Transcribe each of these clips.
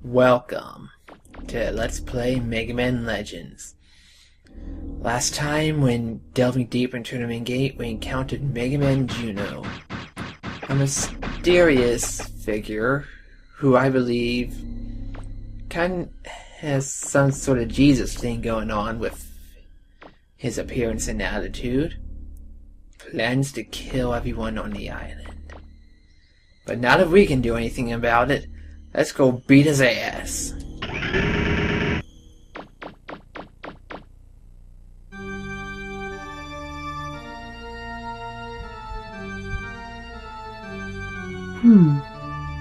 Welcome to Let's Play Mega Man Legends. Last time, when delving deeper into the main gate, we encountered Mega Man Juno, a mysterious figure who I believe kind of has some sort of Jesus thing going on with his appearance and attitude. Plans to kill everyone on the island. But not if we can do anything about it. Let's go beat his ass.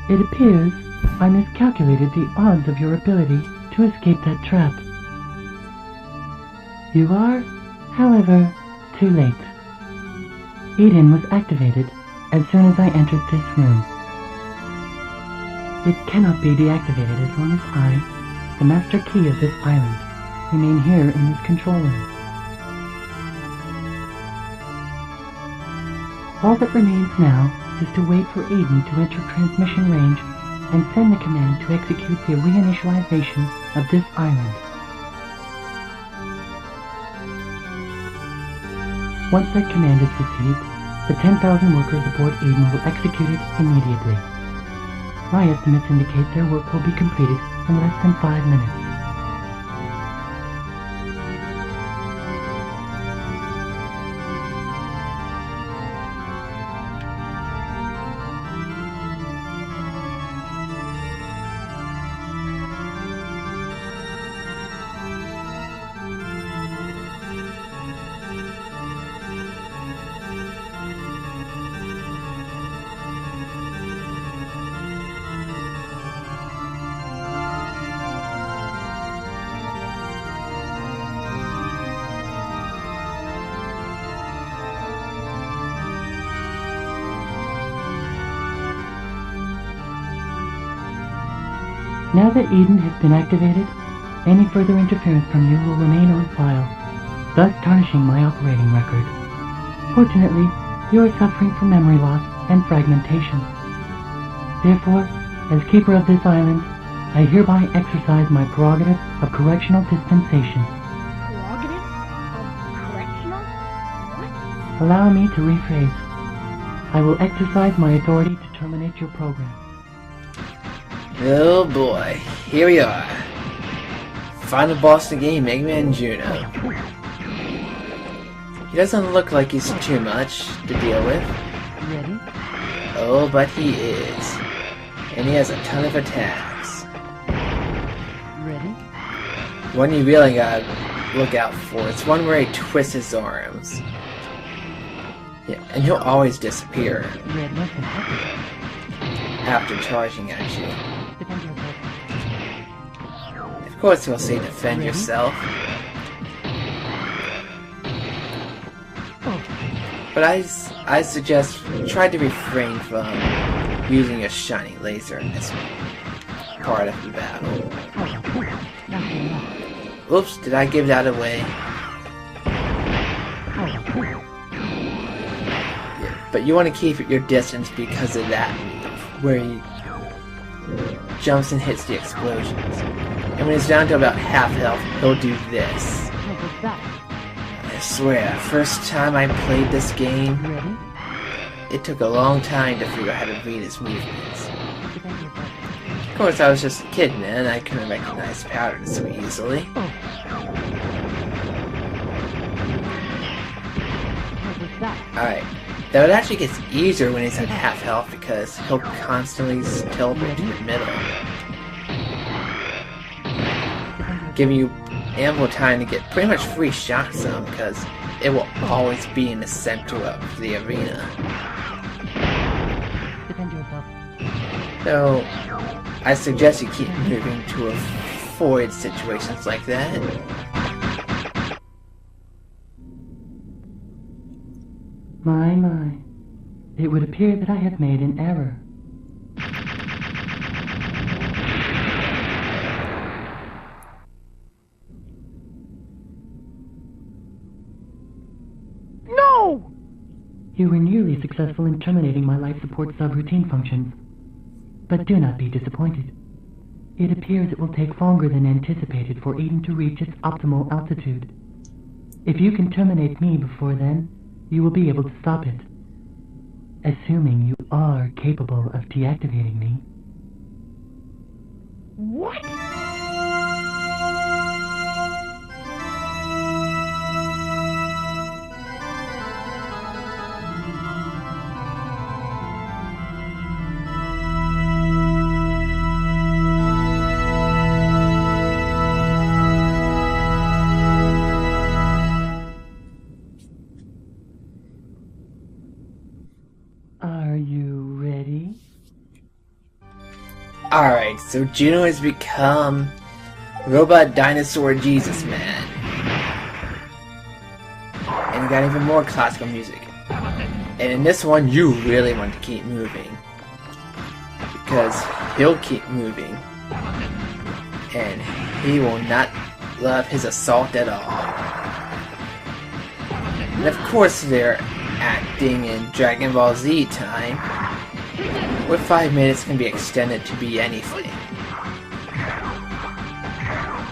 It appears I miscalculated the odds of your ability to escape that trap. You are, however, too late. Eden was activated as soon as I entered this room. It cannot be deactivated as long as I, the master key of this island, remain here in this control room. All that remains now is to wait for Eden to enter transmission range and send the command to execute the reinitialization of this island. Once that command is received, the 10,000 workers aboard Eden will execute it immediately. My estimates indicate their work will be completed in less than 5 minutes. Now that Eden has been activated, any further interference from you will remain on file, thus tarnishing my operating record. Fortunately, you are suffering from memory loss and fragmentation. Therefore, as keeper of this island, I hereby exercise my prerogative of correctional dispensation. Prerogative of correctional? What? Allow me to rephrase. I will exercise my authority to terminate your program. Oh boy, here we are. Final boss of the game, Mega Man Juno. He doesn't look like he's too much to deal with. Ready? Oh, but he is. And he has a ton of attacks. Ready? One you really gotta look out for. It's one where he twists his arms. Yeah, and he'll always disappear Ready? after charging at you. Of course he'll say defend yourself. But I suggest try to refrain from using a shiny laser in this part of the battle. Oops, did I give that away? Yeah, but you want to keep your distance because of that move, where he jumps and hits the explosions. And when he's down to about half health, he'll do this. I swear, first time I played this game, it took a long time to figure out how to read his movements. Of course, I was just a kid, man. I couldn't recognize patterns so easily. Alright, though it actually gets easier when he's at half health because he'll constantly teleport to the middle, giving you ample time to get pretty much free shots on because it will always be in the center of the arena. So, I suggest you keep moving to avoid situations like that. My. It would appear that I have made an error. No! You were nearly successful in terminating my life support subroutine functions. But do not be disappointed. It appears it will take longer than anticipated for Eden to reach its optimal altitude. If you can terminate me before then, you will be able to stop it. Assuming you are capable of deactivating me. What? Are you ready? Alright, so Juno has become Robot Dinosaur Jesus Man. And you got even more classical music. And in this one, you really want to keep moving. Because he'll keep moving. And he will not love his assault at all. And of course they're acting in Dragon Ball Z time, where 5 minutes can be extended to be anything.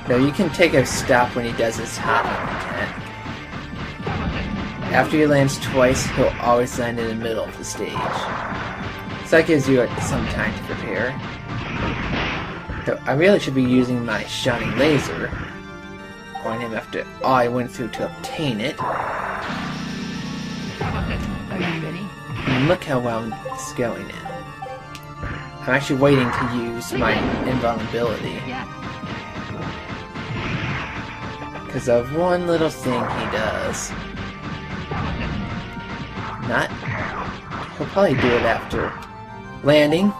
Though you can take a stop when he does his hopping attack. After he lands twice, he'll always land in the middle of the stage. So that gives you some time to prepare. Though I really should be using my shining laser on him after all I went through to obtain it. Are you ready? And look how well it's going now. I'm actually waiting to use my invulnerability. Yeah. Because of one little thing he does. Not... He'll probably do it after landing.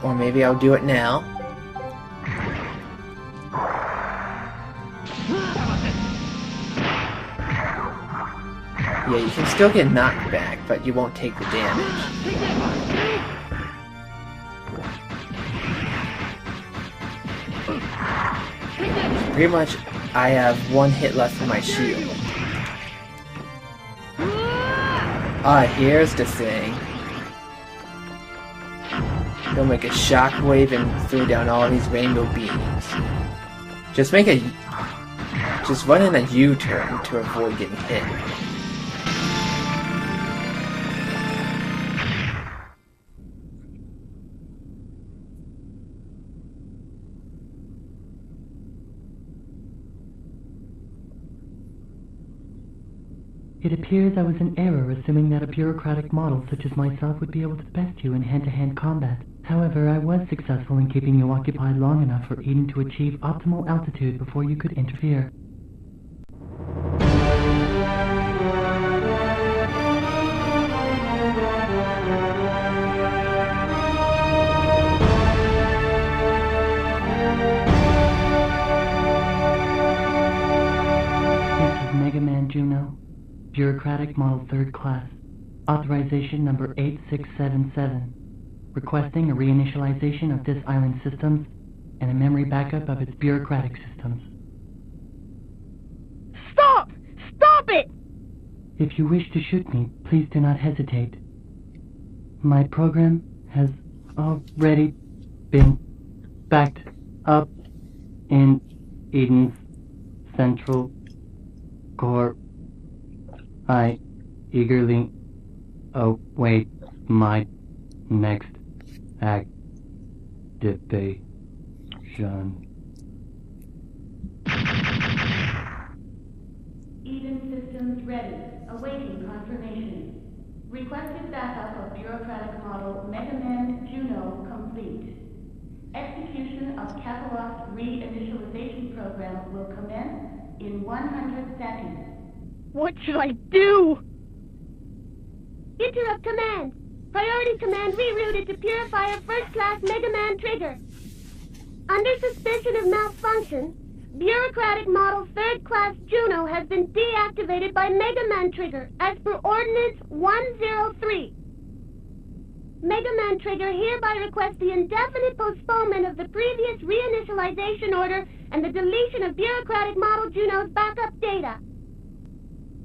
Or maybe I'll do it now. Yeah, you can still get knocked back, but you won't take the damage. Pretty much, I have one hit left for my shield. Ah, here's the thing. He'll make a shockwave and throw down all these rainbow beams. Just run in a U-turn to avoid getting hit. It appears I was in error assuming that a bureaucratic model such as myself would be able to best you in hand-to-hand combat. However, I was successful in keeping you occupied long enough for Eden to achieve optimal altitude before you could interfere. This is Mega Man Juno. Bureaucratic Model 3rd Class. Authorization number 8677. Requesting a reinitialization of this island's systems and a memory backup of its bureaucratic systems. Stop! Stop it! If you wish to shoot me, please do not hesitate. My program has already been backed up in Eden's central core. I eagerly await my next activation. Eden systems ready, awaiting confirmation. Requested backup of bureaucratic model Mega Man Juno complete. Execution of Kattelox reinitialization program will commence in 100 seconds. What should I do? Interrupt command. Priority command rerouted to Purifier First Class Mega Man Trigger. Under suspicion of malfunction, Bureaucratic Model 3rd Class Juno has been deactivated by Mega Man Trigger as per Ordinance 103. Mega Man Trigger hereby requests the indefinite postponement of the previous reinitialization order and the deletion of Bureaucratic Model Juno's backup data.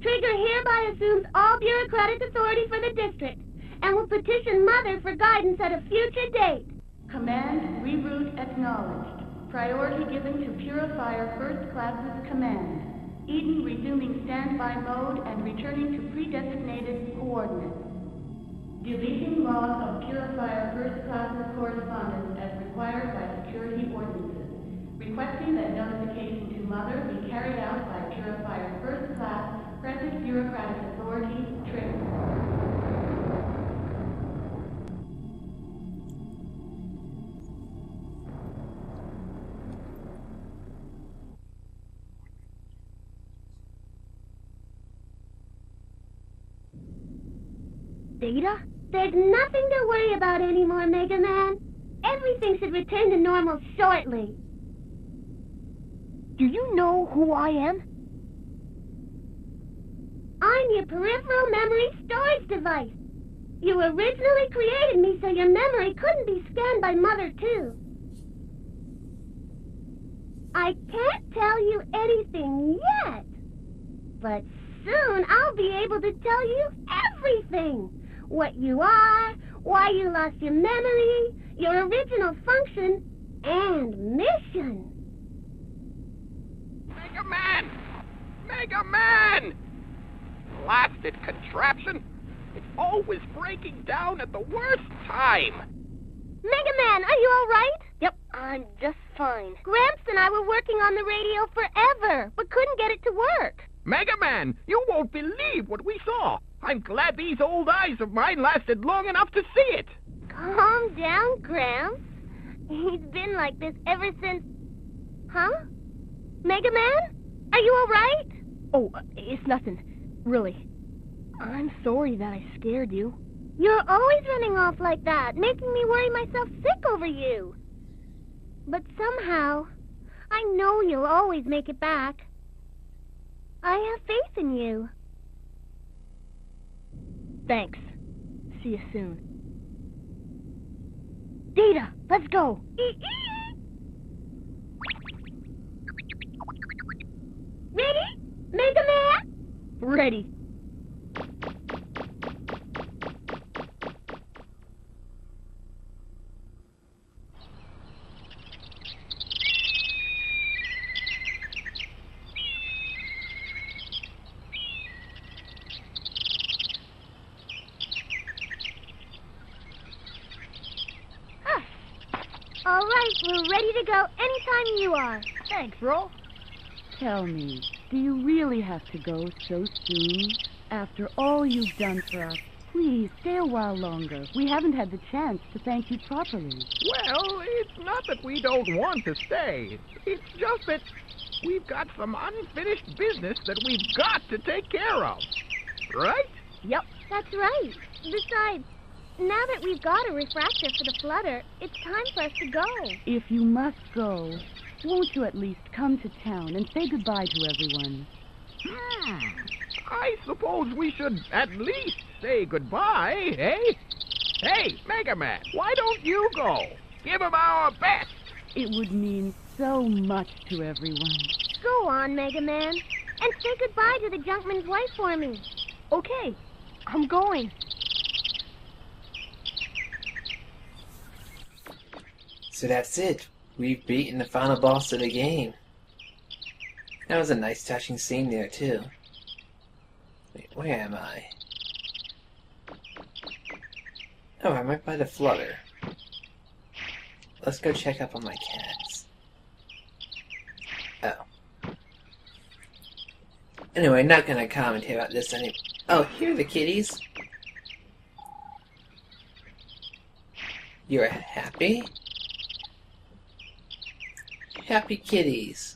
Trigger hereby assumes all bureaucratic authority for the district and will petition Mother for guidance at a future date. Command reroute acknowledged. Priority given to Purifier First Class's command. Eden resuming standby mode and returning to pre-designated coordinates. Deleting log of Purifier First Class's correspondence as required by security ordinances. Requesting that notification to Mother be carried out by Purifier First Class, present bureaucratic authority, trigger. Data? There's nothing to worry about anymore, Mega Man. Everything should return to normal shortly. Do you know who I am? I'm your peripheral memory storage device. You originally created me so your memory couldn't be scanned by Mother, too. I can't tell you anything yet, but soon I'll be able to tell you everything. What you are, why you lost your memory, your original function, and mission. Mega Man! Mega Man! Blasted contraption! It's always breaking down at the worst time! Mega Man, are you all right? Yep, I'm just fine. Gramps and I were working on the radio forever, but couldn't get it to work. Mega Man, you won't believe what we saw! I'm glad these old eyes of mine lasted long enough to see it! Calm down, Gramps. He's been like this ever since... Huh? Mega Man? Are you all right? Oh, it's nothing. Really. I'm sorry that I scared you. You're always running off like that, making me worry myself sick over you. But somehow, I know you'll always make it back. I have faith in you. Thanks. See you soon. Data, let's go. Ready? Mega Man? Ready. All right, we're ready to go anytime you are. Thanks, bro. Tell me, do you really have to go so soon? After all you've done for us, please stay a while longer. We haven't had the chance to thank you properly. Well, it's not that we don't want to stay. It's just that we've got some unfinished business that we've got to take care of. Right? Yep. That's right. Besides, now that we've got a refractor for the flutter, it's time for us to go. If you must go, won't you at least come to town and say goodbye to everyone? I suppose we should at least say goodbye, eh? Hey, Mega Man, why don't you go? Give him our best. It would mean so much to everyone. Go on, Mega Man, and say goodbye to the junkman's wife for me. Okay, I'm going. So that's it. We've beaten the final boss of the game. That was a nice touching scene there, too. Wait, where am I? Oh, I'm right by the flutter. Let's go check up on my cats. Oh. Anyway, not gonna commentate about this anymore. Oh, here are the kitties. You're happy? Happy kitties.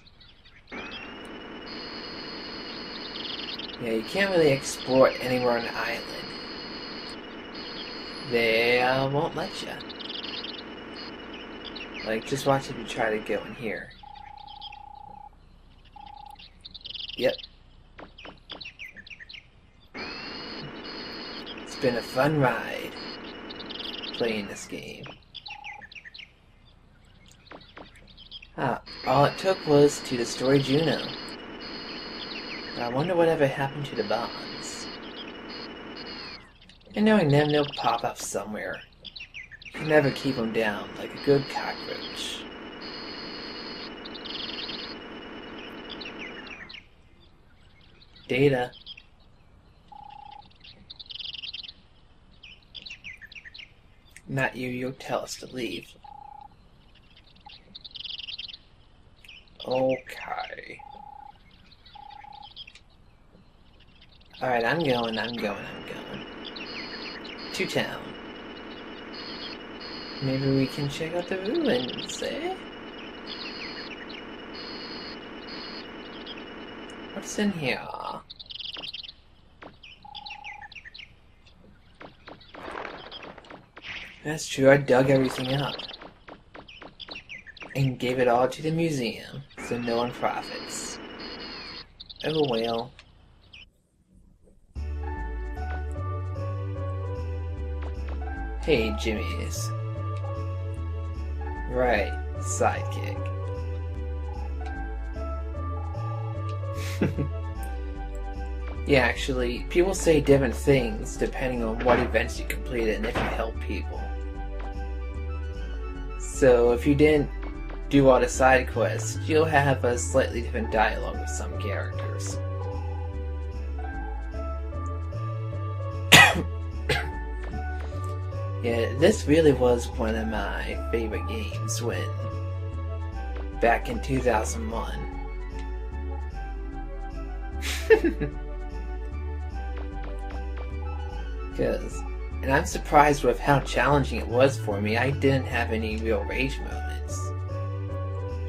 Yeah, you can't really explore anywhere on the island. They won't let you. Like, just watch if you try to go in here. Yep. It's been a fun ride playing this game. All it took was to destroy Juno. I wonder whatever happened to the bombs. And knowing them, they'll pop up somewhere. You can never keep them down like a good cockroach. Data. Not you, you'll tell us to leave. Okay. Alright, I'm going. To town. Maybe we can check out the ruins, eh? What's in here? That's true, I dug everything up. And gave it all to the museum, so no one profits. Oh well. Hey, Jimmy's. Right, sidekick. Yeah, actually, people say different things depending on what events you completed and if you help people. So, if you didn't do all the side quests, you'll have a slightly different dialogue with some characters. Yeah, this really was one of my favorite games back in 2001. And I'm surprised with how challenging it was for me. I didn't have any real rage moments.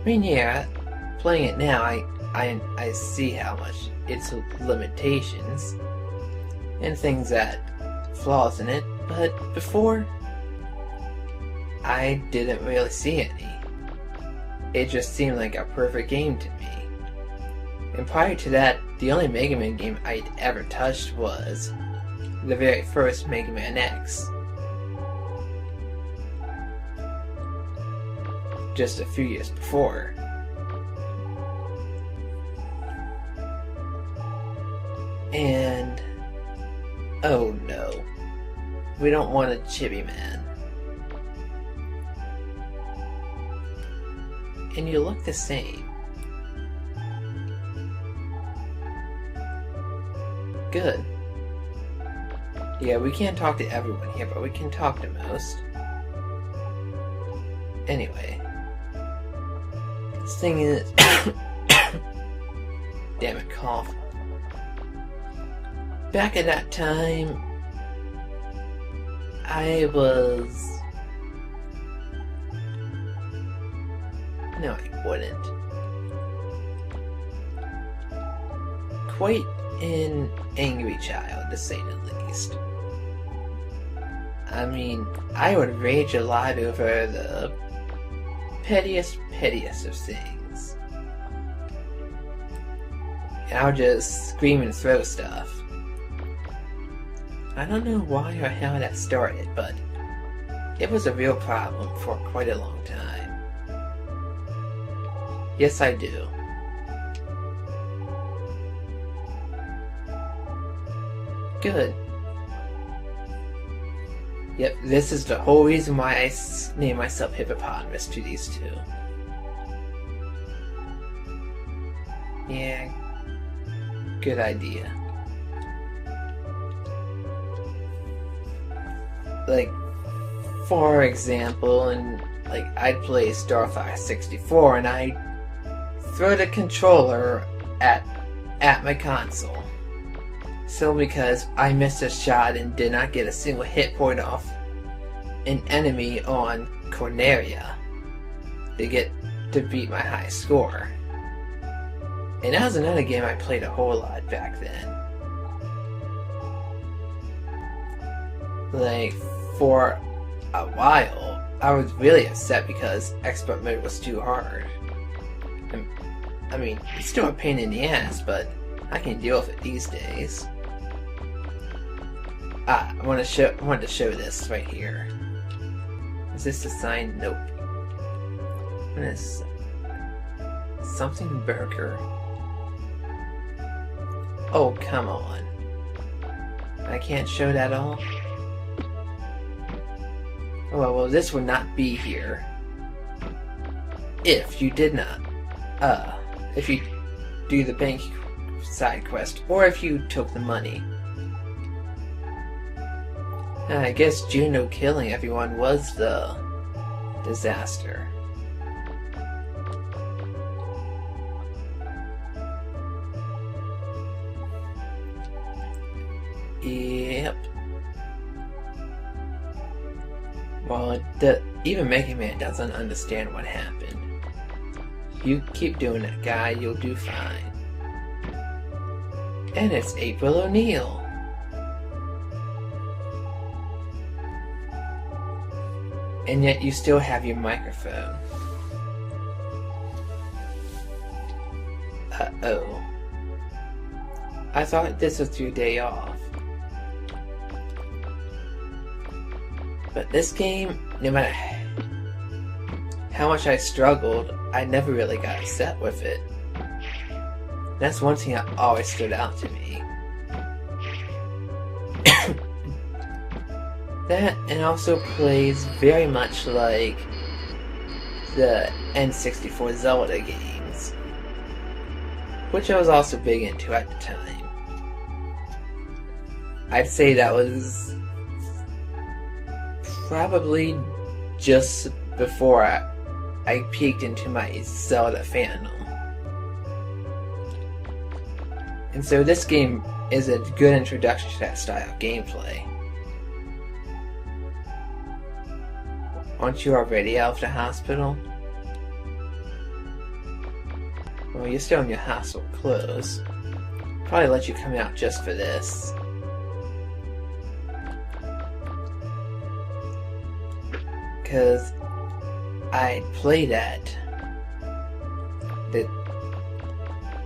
I mean, yeah, playing it now, I see how much its limitations and things flaws in it, but before, I didn't really see any. It just seemed like a perfect game to me. And prior to that, the only Mega Man game I'd ever touched was the very first Mega Man X. Just a few years before. And oh no, we don't want a Chibi Man. And you look the same. Good. Yeah, we can't talk to everyone here, but we can talk to most. Anyway. This thing is... Damn it, cough. Back at that time, I was... No, I wouldn't. Quite an angry child, to say the least. I mean, I would rage a lot over the pettiest of things. And I would just scream and throw stuff. I don't know why or how that started, but it was a real problem for quite a long time. Yes, I do. Good. Yep, this is the whole reason why I named myself Hippopotamus to these two. Yeah, good idea. Like, for example, I'd play Star Fox 64 and I'd throw the controller at my console. So because I missed a shot and did not get a single hit point off an enemy on Corneria to beat my high score. And that was another game I played a whole lot back then. Like, for a while, I was really upset because expert mode was too hard. I mean, it's still a pain in the ass, but I can deal with it these days. I wanted to show this right here. Is this a sign? Nope. What is something burger? Oh, come on. I can't show that all? Well, this would not be here if you did not, if you do the bank side quest, or if you took the money. I guess Juno killing everyone was the disaster. Yep. Well, even Mega Man doesn't understand what happened. You keep doing it, guy, you'll do fine. And it's April O'Neil. And yet you still have your microphone. Uh-oh. I thought this was your day off. But this game, no matter how much I struggled, I never really got upset with it. That's one thing that always stood out to me. That, and also plays very much like the N64 Zelda games, which I was also big into at the time. I'd say that was probably just before I peeked into my Zelda fandom. And so this game is a good introduction to that style of gameplay. Aren't you already out of the hospital? Well, you're still in your hospital clothes. Probably let you come out just for this. Cause I play that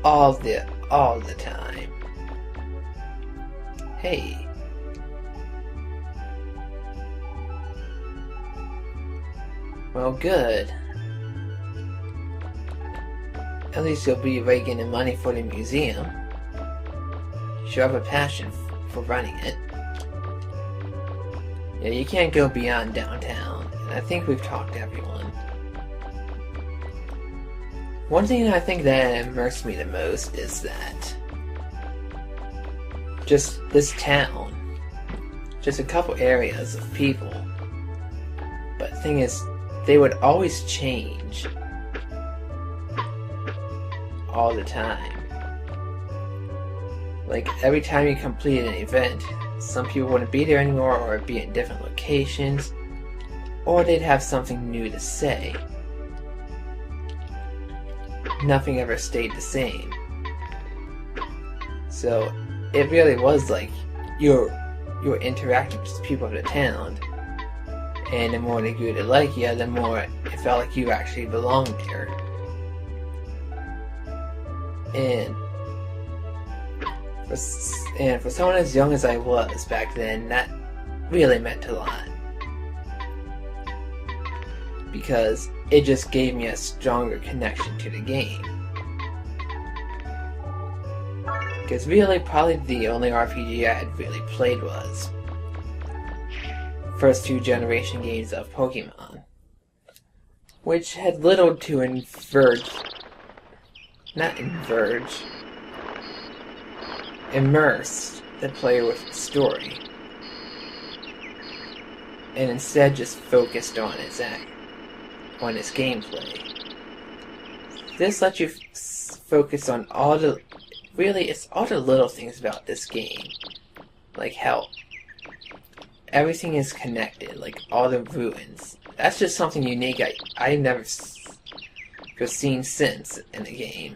all the time. Hey. Well, good. At least you'll be raking in money for the museum. You have a passion for running it. Yeah, you can't go beyond downtown, and I think we've talked to everyone. One thing I think that immersed me the most is that just this town, just a couple areas of people. But the thing is, they would always change all the time. Like, every time you completed an event, some people wouldn't be there anymore, or be in different locations, or they'd have something new to say. Nothing ever stayed the same. So, it really was like you're interacting with the people of the town. And the more they grew to like you, the more it felt like you actually belonged there. And for someone as young as I was back then, that really meant a lot. Because it just gave me a stronger connection to the game. Because really, probably the only RPG I had really played was first two generation games of Pokemon, which had little to immerse the player with the story, and instead just focused on its gameplay. This lets you focus on all the little things about this game, like how everything is connected, like all the ruins. That's just something unique I've never seen since in the game.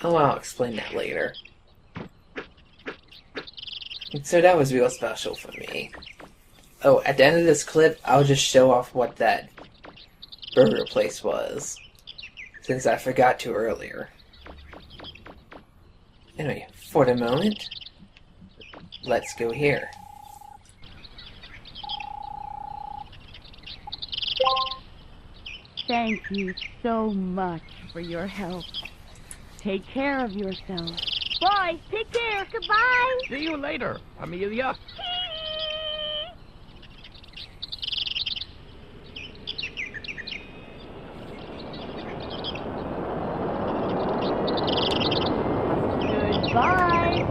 Oh, I'll explain that later. And so that was real special for me. Oh, at the end of this clip, I'll just show off what that burger place was, since I forgot to earlier. Anyway, for the moment, let's go here. thank you so much for your help. Take care of yourself. Bye. Take care. Goodbye. See you later, Amelia. Goodbye.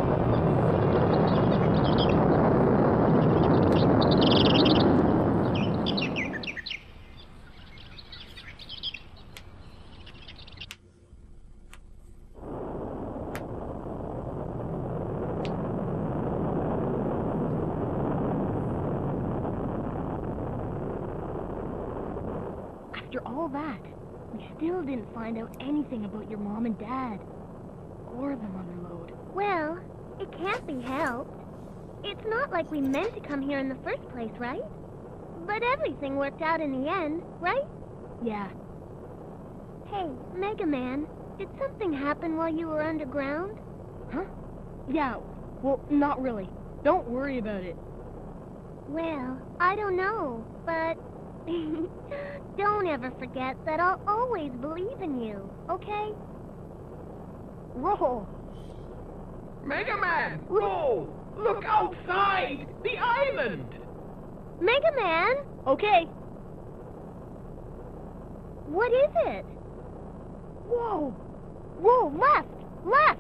After all that, we still didn't find out anything about your mom and dad. Or the mother lode. Well, it can't be helped. It's not like we meant to come here in the first place, right? But everything worked out in the end, right? Yeah. Hey, Mega Man, did something happen while you were underground? Huh? Yeah. Well, not really. Don't worry about it. Well, I don't know, but don't ever forget that I'll always believe in you, okay? Roll. Mega Man, roll! Look outside! The island! Mega Man, Okay. what is it? Whoa. Whoa, left. Left.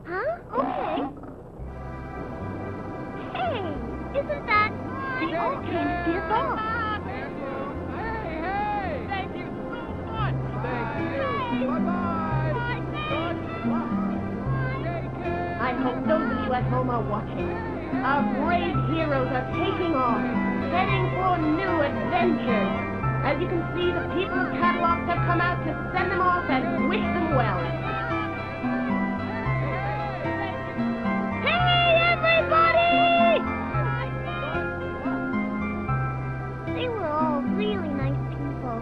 Huh? Okay. Hey, isn't that... They all came to see us off. Hey, hey! Thank you so much! Thank you! Bye-bye! I hope those of you at home are watching. Our brave heroes are taking off, heading for new adventures. As you can see, the people of Kattelox have come out to send them off and wish them well. Hey, everybody! They were all really nice people.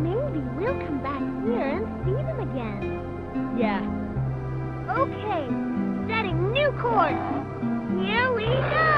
Maybe we'll come back here and see them again. Yeah. Okay, setting new course. Here we go!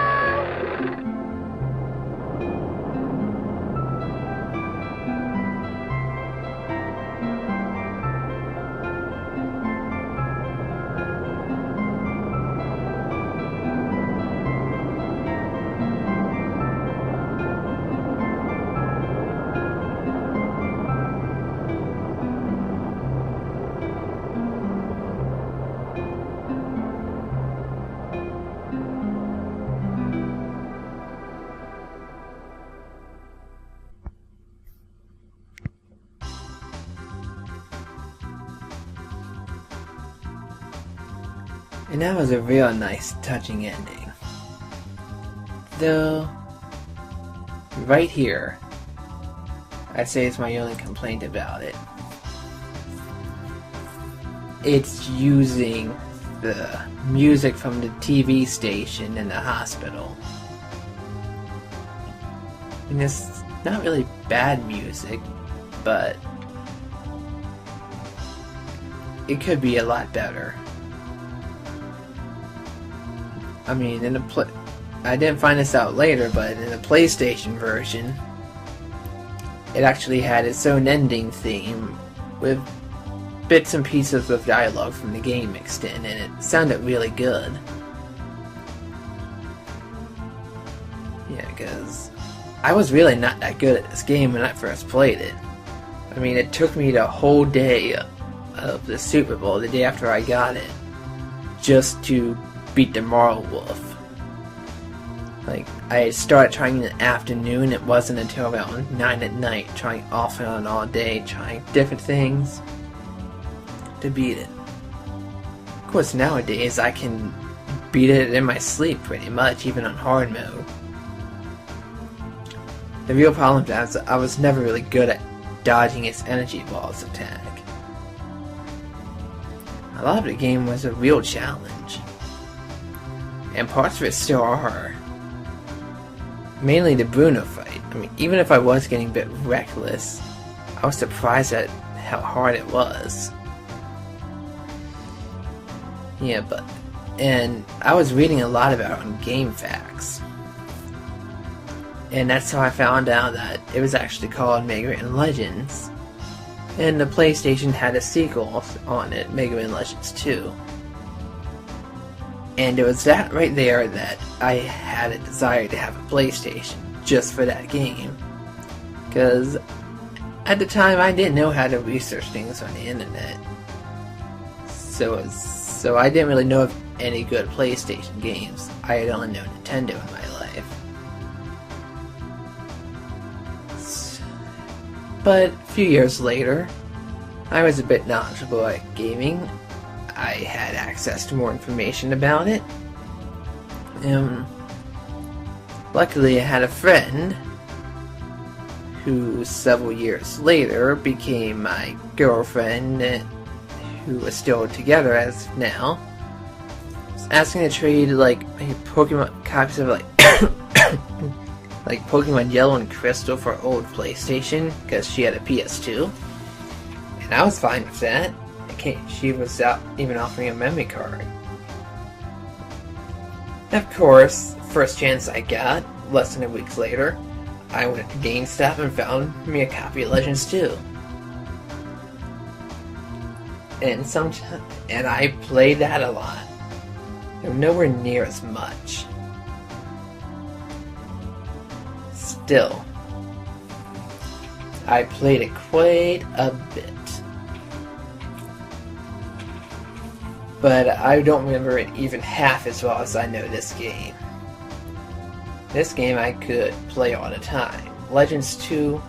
And that was a real nice, touching ending. Though, right here, I'd say it's my only complaint about it. It's using the music from the TV station in the hospital. And it's not really bad music, but it could be a lot better. I mean, I didn't find this out later, but in the PlayStation version, it actually had its own ending theme with bits and pieces of dialogue from the game mixed in, and it sounded really good. Yeah, because I was really not that good at this game when I first played it. I mean, it took me the whole day of the Super Bowl, the day after I got it, just to beat the Marl Wolf. Like, I started trying in the afternoon, it wasn't until about 9 at night, trying off and on all day, trying different things to beat it. Of course, nowadays I can beat it in my sleep pretty much, even on hard mode. The real problem is I was never really good at dodging its energy balls attack. A lot of the game was a real challenge. And parts of it still are. Mainly the Bruno fight. I mean, even if I was getting a bit reckless, I was surprised at how hard it was. Yeah, and I was reading a lot about it on Game Facts. And that's how I found out that it was actually called Mega Man Legends. And the PlayStation had a sequel on it, Mega Man Legends 2. And it was that right there that I had a desire to have a PlayStation just for that game. Because at the time I didn't know how to research things on the internet. So I didn't really know of any good PlayStation games. I had only known Nintendo in my life. But a few years later, I was a bit knowledgeable at gaming. I had access to more information about it. Luckily, I had a friend who several years later became my girlfriend, who was still together as of now. Was asking to trade like Pokemon copies of like like Pokemon Yellow and Crystal for old PlayStation because she had a PS2, and I was fine with that. She was out even offering a memory card. Of course, first chance I got, less than a week later, I went to GameStop and found me a copy of Legends 2. And I played that a lot. Nowhere near as much. Still, I played it quite a bit. But I don't remember it even half as well as I know this game. This game I could play all the time. Legends 2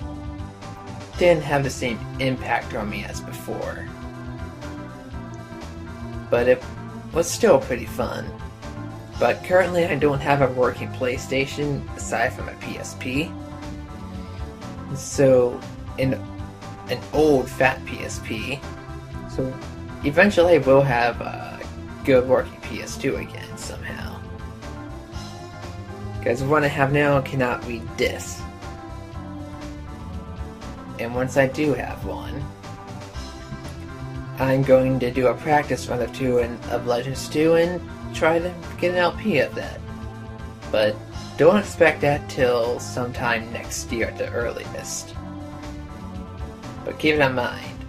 didn't have the same impact on me as before. But it was still pretty fun. But currently I don't have a working PlayStation aside from a PSP. So, an old fat PSP. So eventually I will have a good working PS2 again somehow. Because the one I have now cannot read discs. And once I do have one, I'm going to do a practice run of Legends 2 and try to get an LP of that. But don't expect that till sometime next year at the earliest. But keep it in mind,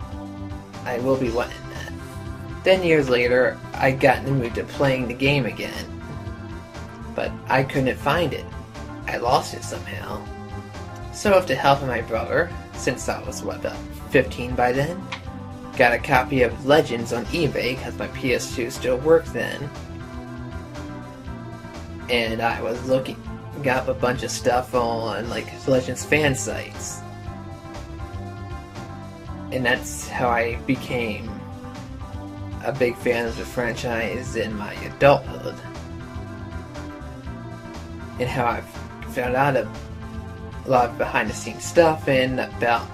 I will be wanting that. Then years later, I got in the mood to playing the game again. But I couldn't find it. I lost it somehow. So with the help of my brother, since I was about 15 by then, got a copy of Legends on eBay because my PS2 still worked then. And I was got a bunch of stuff on like Legends fan sites. And that's how I became a big fan of the franchise in my adulthood. And how I've found out a lot of behind the scenes stuff and about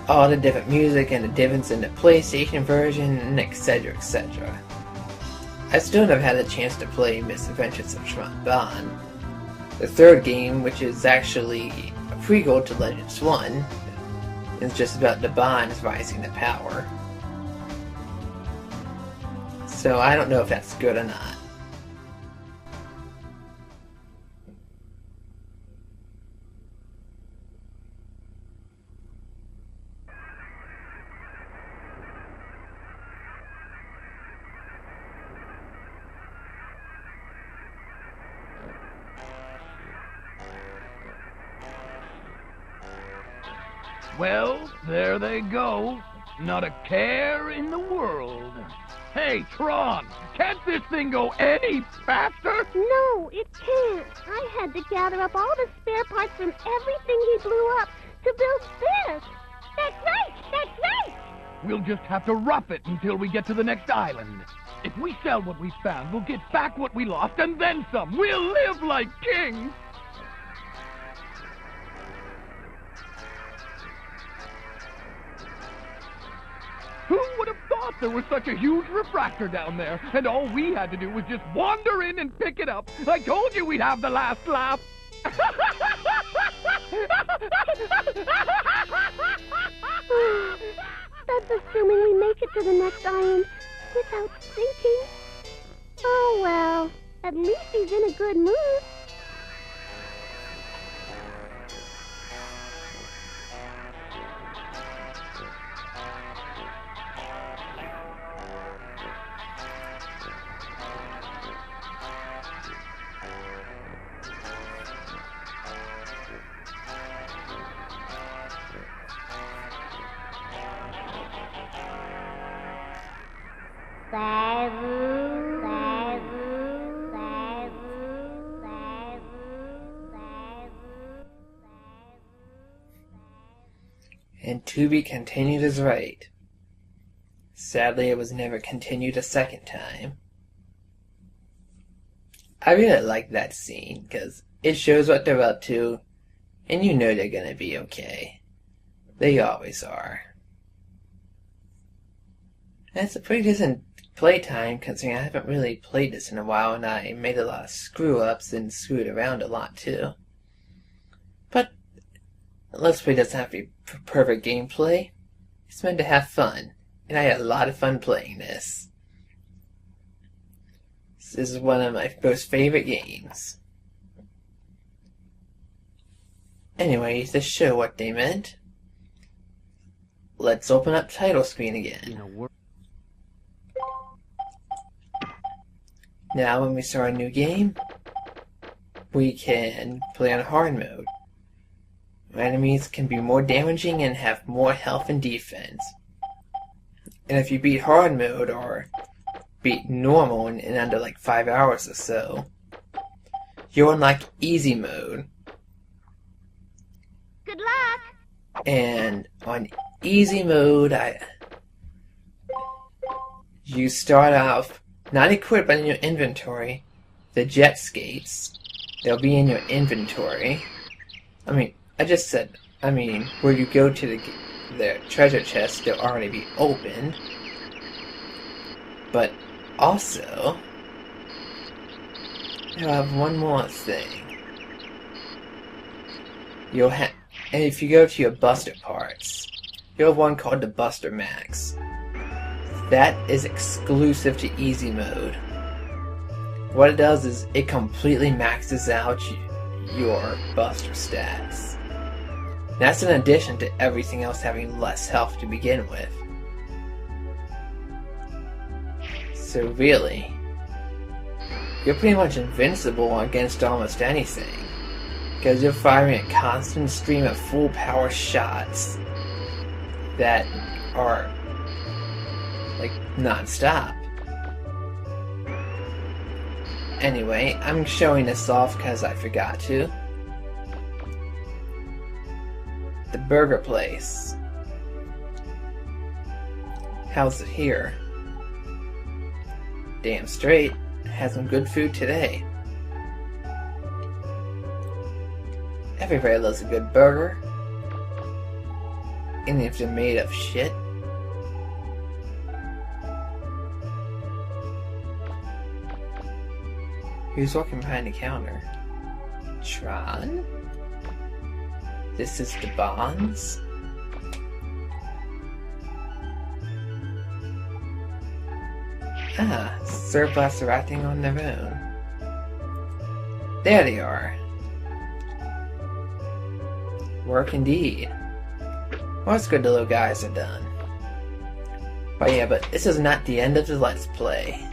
all the different music and the difference in the PlayStation version, and etc, etc. I still never had a chance to play Misadventures of Shrimp Bond, the third game, which is actually a prequel to Legends 1. It's just about the Bonds rising to power. So I don't know if that's good or not. Well, there they go. Not a care in the world. Hey, Tron, can't this thing go any faster? No, it can't. I had to gather up all the spare parts from everything he blew up to build this. That's right! That's right! We'll just have to rough it until we get to the next island. If we sell what we found, we'll get back what we lost and then some. We'll live like kings! Who would have thought there was such a huge refractor down there, and all we had to do was just wander in and pick it up? I told you we'd have the last laugh. That's assuming we make it to the next island without sinking. Oh well, at least he's in a good mood. And to be continued is right. Sadly, it was never continued a second time. I really like that scene, because it shows what they're up to, and you know they're gonna be okay. They always are. And it's a pretty decent playtime, considering I haven't really played this in a while, and I made a lot of screw-ups and screwed around a lot, too. But Let's Play doesn't have to be perfect gameplay. It's meant to have fun, and I had a lot of fun playing this. This is one of my most favorite games. Anyway, to show what they meant, let's open up title screen again. Now when we start a new game, we can play on hard mode. Enemies can be more damaging and have more health and defense. And if you beat hard mode or beat normal in under like 5 hours or so, you'll unlock easy mode. Good luck! And on easy mode, you start off not equipped in your inventory. The jet skates, they'll be in your inventory. Where you go to the treasure chest, they'll already be opened. But also, you'll have one more thing. And if you go to your Buster parts, you'll have one called the Buster Max. That is exclusive to easy mode. What it does is it completely maxes out your Buster stats. That's in addition to everything else having less health to begin with. So really, you're pretty much invincible against almost anything, because you're firing a constant stream of full power shots that are like non-stop. Anyway, I'm showing this off because I forgot to. The burger place. How's it here? Damn straight, had some good food today. Everybody loves a good burger, even if they're made of shit. Who's walking behind the counter? Tron? This is the Bonds? Ah, Surplus are acting on their own. There they are. Work indeed. Well, it's good the little guys are done. But yeah, but this is not the end of the Let's Play.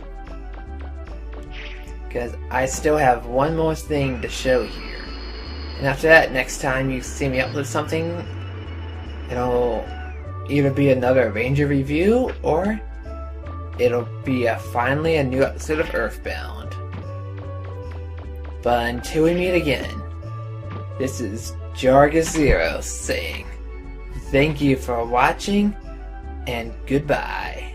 Because I still have one more thing to show here. And after that, next time you see me upload something, it'll either be another Ranger review, or it'll be finally a new episode of Earthbound. But until we meet again, this is Jargus Zero saying thank you for watching, and goodbye.